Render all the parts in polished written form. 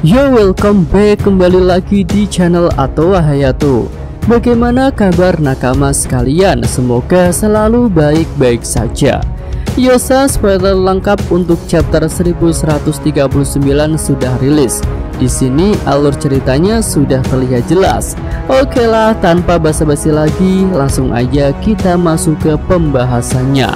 Yo, welcome back, kembali lagi di channel Atowa Hayato. Bagaimana kabar nakama sekalian? Semoga selalu baik-baik saja. Yosa spoiler lengkap untuk chapter 1139 sudah rilis. Di sini alur ceritanya sudah terlihat jelas. Oke lah, tanpa basa-basi lagi, langsung aja kita masuk ke pembahasannya.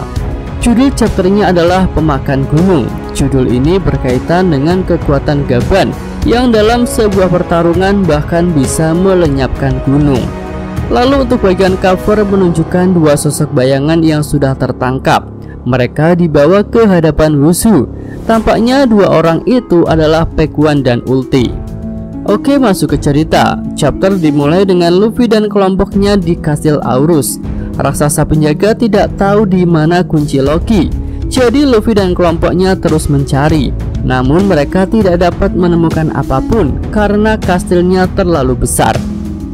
Judul chapternya adalah Pemakan Gunung. Judul ini berkaitan dengan kekuatan Gaban yang dalam sebuah pertarungan bahkan bisa melenyapkan gunung. Lalu untuk bagian cover menunjukkan dua sosok bayangan yang sudah tertangkap. Mereka dibawa ke hadapan Wushu. Tampaknya dua orang itu adalah Pekuan dan Ulti. Oke, masuk ke cerita. Chapter dimulai dengan Luffy dan kelompoknya di Kastil Aurus. Raksasa penjaga tidak tahu di mana kunci Loki. Jadi Luffy dan kelompoknya terus mencari. Namun mereka tidak dapat menemukan apapun karena kastilnya terlalu besar.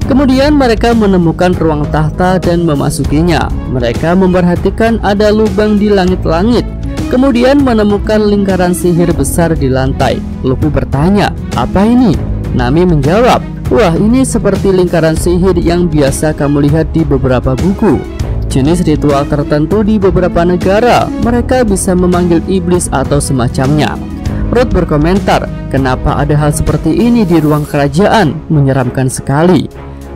Kemudian mereka menemukan ruang tahta dan memasukinya. Mereka memperhatikan ada lubang di langit-langit. Kemudian menemukan lingkaran sihir besar di lantai. Luffy bertanya, "Apa ini?" Nami menjawab, "Wah, ini seperti lingkaran sihir yang biasa kamu lihat di beberapa buku. Jenis ritual tertentu di beberapa negara. Mereka bisa memanggil iblis atau semacamnya." Road berkomentar, "Kenapa ada hal seperti ini di ruang kerajaan? Menyeramkan sekali."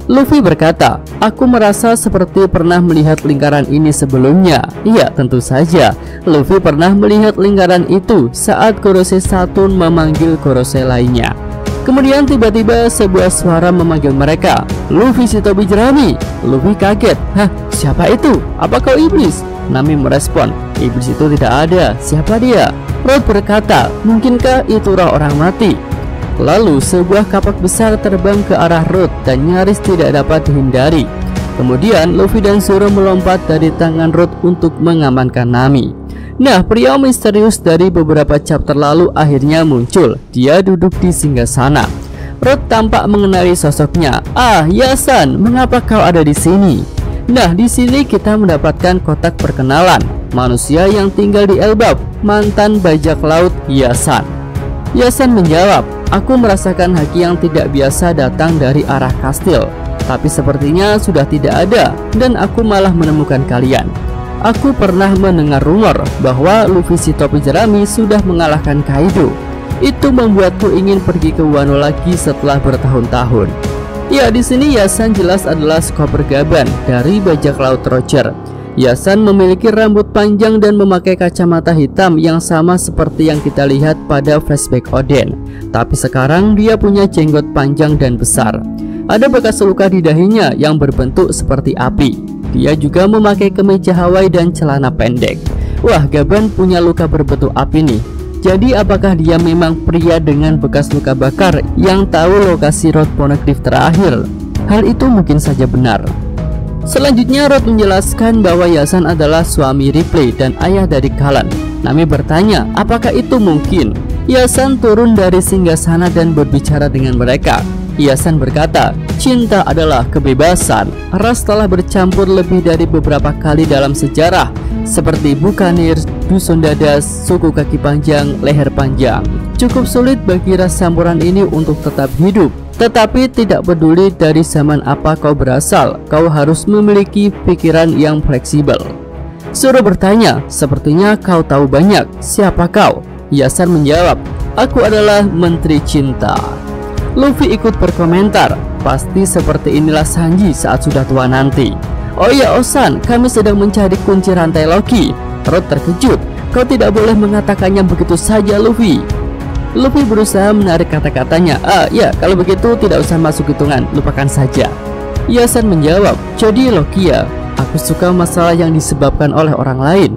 Luffy berkata, "Aku merasa seperti pernah melihat lingkaran ini sebelumnya." Iya, tentu saja Luffy pernah melihat lingkaran itu saat Gorosei Saturn memanggil Gorosei lainnya. Kemudian tiba-tiba sebuah suara memanggil mereka, "Luffy Shitobi Jerami." Luffy kaget, "Hah, siapa itu? Apa kau iblis?" Nami merespon, "Iblis itu tidak ada. Siapa dia?" Road berkata, "Mungkinkah itu roh orang mati?" Lalu sebuah kapak besar terbang ke arah Road dan nyaris tidak dapat dihindari. Kemudian Luffy dan Zoro melompat dari tangan Road untuk mengamankan Nami. Nah, pria misterius dari beberapa chapter lalu akhirnya muncul. Dia duduk di singgasana. Road tampak mengenali sosoknya. "Ah, Yasan, mengapa kau ada di sini?" Nah, di sini kita mendapatkan kotak perkenalan. Manusia yang tinggal di Elbap, mantan bajak laut Yasan. Yasan menjawab, "Aku merasakan haki yang tidak biasa datang dari arah kastil. Tapi sepertinya sudah tidak ada, dan aku malah menemukan kalian. Aku pernah mendengar rumor bahwa Luffy Shitobi Jerami sudah mengalahkan Kaido. Itu membuatku ingin pergi ke Wano lagi setelah bertahun-tahun." Ya, di sini Yasan jelas adalah Skoper Gaban dari bajak laut Roger. Yasan memiliki rambut panjang dan memakai kacamata hitam yang sama seperti yang kita lihat pada flashback Oden. Tapi sekarang dia punya jenggot panjang dan besar. Ada bekas luka di dahinya yang berbentuk seperti api. Dia juga memakai kemeja Hawaii dan celana pendek. Wah, Gaban punya luka berbentuk api nih. Jadi apakah dia memang pria dengan bekas luka bakar yang tahu lokasi Road Poneglyph terakhir? Hal itu mungkin saja benar. Selanjutnya Road menjelaskan bahwa Yasan adalah suami Ripley dan ayah dari Kalan. Nami bertanya, apakah itu mungkin? Yasan turun dari singgasana dan berbicara dengan mereka. Yasan berkata, "Cinta adalah kebebasan." Ras telah bercampur lebih dari beberapa kali dalam sejarah, seperti Buccaneers, Dusun Dadas, suku kaki panjang, leher panjang. Cukup sulit bagi ras campuran ini untuk tetap hidup. Tetapi tidak peduli dari zaman apa kau berasal, kau harus memiliki pikiran yang fleksibel. Zoro bertanya, "Sepertinya kau tahu banyak. Siapa kau?" Yasan menjawab, "Aku adalah Menteri Cinta." Luffy ikut berkomentar, "Pasti seperti inilah Sanji saat sudah tua nanti." "Oh ya, Osan, kami sedang mencari kunci rantai Loki." Road terkejut, "Kau tidak boleh mengatakannya begitu saja, Luffy." Luffy berusaha menarik kata-katanya, Ya, kalau begitu tidak usah masuk hitungan, lupakan saja." Yasan menjawab, "Jadi Loki ya, aku suka masalah yang disebabkan oleh orang lain.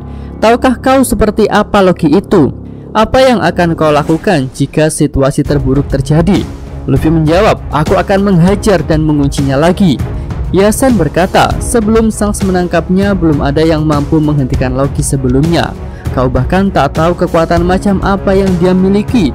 Tahukah kau seperti apa Loki itu? Apa yang akan kau lakukan jika situasi terburuk terjadi?" Luffy menjawab, "Aku akan menghajar dan menguncinya lagi." Yasan berkata, "Sebelum Shanks menangkapnya, belum ada yang mampu menghentikan Loki sebelumnya. Kau bahkan tak tahu kekuatan macam apa yang dia miliki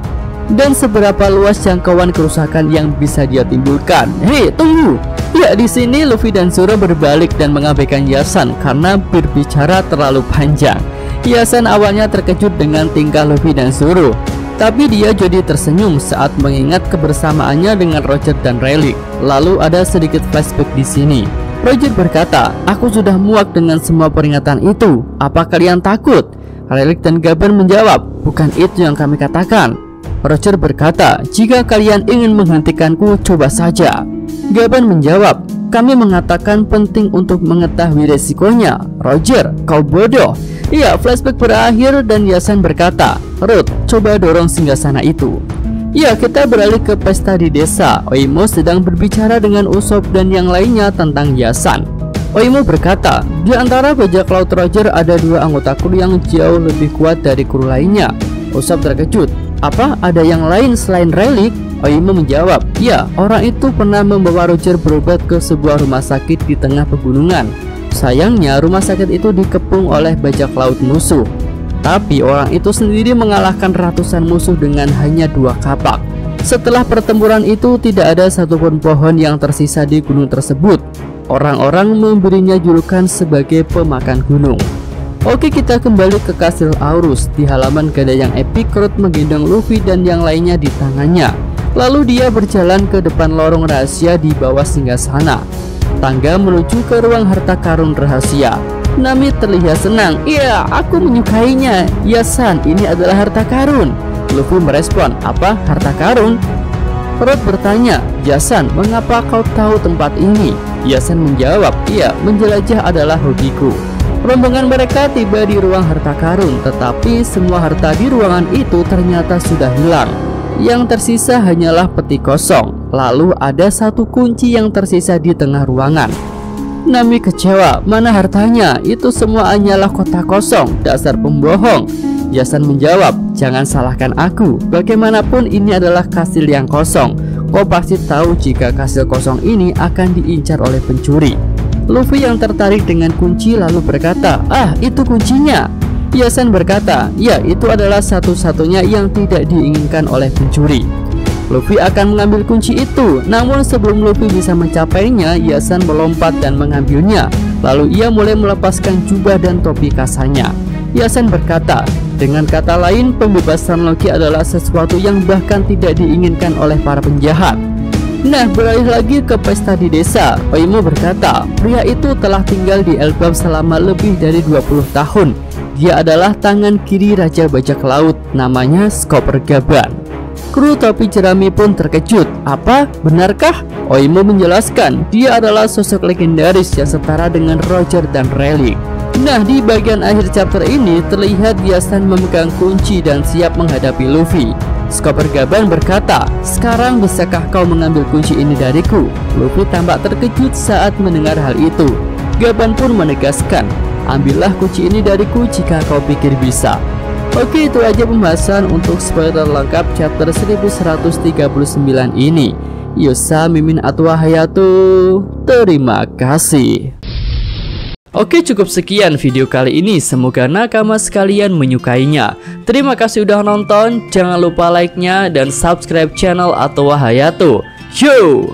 dan seberapa luas jangkauan kerusakan yang bisa dia timbulkan." Hei, tunggu! Ya, di sini Luffy dan Zoro berbalik dan mengabaikan Yasan karena berbicara terlalu panjang. Yasan awalnya terkejut dengan tingkah Luffy dan Zoro. Tapi dia jadi tersenyum saat mengingat kebersamaannya dengan Roger dan Rayleigh. Lalu ada sedikit flashback di sini. Roger berkata, "Aku sudah muak dengan semua peringatan itu. Apa kalian takut?" Rayleigh dan Gaban menjawab, "Bukan itu yang kami katakan." Roger berkata, "Jika kalian ingin menghentikanku, coba saja." Gaban menjawab, "Kami mengatakan penting untuk mengetahui resikonya." Roger, "Kau bodoh." Iya, flashback berakhir dan Yasan berkata, "Ruth, coba dorong singgasana itu." Ya, kita beralih ke pesta di desa. Oimo sedang berbicara dengan Usopp dan yang lainnya tentang Yasan. Oimo berkata, "Di antara bajak laut Roger ada 2 anggota kru yang jauh lebih kuat dari kru lainnya." Usopp terkejut, "Apa ada yang lain selain Rayleigh?" Oimo menjawab, "Ya, orang itu pernah membawa Roger berobat ke sebuah rumah sakit di tengah pegunungan. Sayangnya rumah sakit itu dikepung oleh bajak laut musuh. Tapi orang itu sendiri mengalahkan ratusan musuh dengan hanya 2 kapak. Setelah pertempuran itu tidak ada satupun pohon yang tersisa di gunung tersebut. Orang-orang memberinya julukan sebagai pemakan gunung." Oke, kita kembali ke kastil Aurus. Di halaman gada yang epik, Roth menggendong Luffy dan yang lainnya di tangannya. Lalu dia berjalan ke depan lorong rahasia di bawah singgasana. Tangga menuju ke ruang harta karun rahasia. Nami terlihat senang. "Iya, aku menyukainya. Yasan, ini adalah harta karun." Luffy merespon, "Apa harta karun?" Roth bertanya, "Yasan, mengapa kau tahu tempat ini?" Yasan menjawab, "Iya, menjelajah adalah hobiku." Rombongan mereka tiba di ruang harta karun, tetapi semua harta di ruangan itu ternyata sudah hilang. Yang tersisa hanyalah peti kosong. Lalu ada 1 kunci yang tersisa di tengah ruangan. Nami kecewa, "Mana hartanya? Itu semua hanyalah kotak kosong. Dasar pembohong." Yasan menjawab, "Jangan salahkan aku. Bagaimanapun ini adalah kastil yang kosong. Kau pasti tahu jika kastil kosong ini akan diincar oleh pencuri." Luffy yang tertarik dengan kunci lalu berkata, "Ah, itu kuncinya." Yasan berkata, "Ya, itu adalah satu-satunya yang tidak diinginkan oleh pencuri." Luffy akan mengambil kunci itu, namun sebelum Luffy bisa mencapainya, Yasan melompat dan mengambilnya. Lalu ia mulai melepaskan jubah dan topi kasanya. Yasan berkata, "Dengan kata lain, pembebasan Loki adalah sesuatu yang bahkan tidak diinginkan oleh para penjahat." Nah, beralih lagi ke pesta di desa. Oimo berkata, "Pria itu telah tinggal di Elbaf selama lebih dari 20 tahun. Dia adalah tangan kiri Raja Bajak Laut, namanya Skopper Gaban." Kru topi jerami pun terkejut. "Apa? Benarkah?" Oimo menjelaskan, dia adalah sosok legendaris yang setara dengan Roger dan Rayleigh. Nah, di bagian akhir chapter ini terlihat Yasan memegang kunci dan siap menghadapi Luffy. Skopper Gaban berkata, "Sekarang bisakah kau mengambil kunci ini dariku?" Luffy tampak terkejut saat mendengar hal itu. Gaban pun menegaskan, "Ambillah kunci ini dariku jika kau pikir bisa." Oke, itu aja pembahasan untuk spoiler lengkap chapter 1139 ini. Yosa Mimin Atwa Hayato. Terima kasih. Oke, cukup sekian video kali ini. Semoga nakama sekalian menyukainya. Terima kasih udah nonton. Jangan lupa like-nya dan subscribe channel Atwa Hayato. Yo!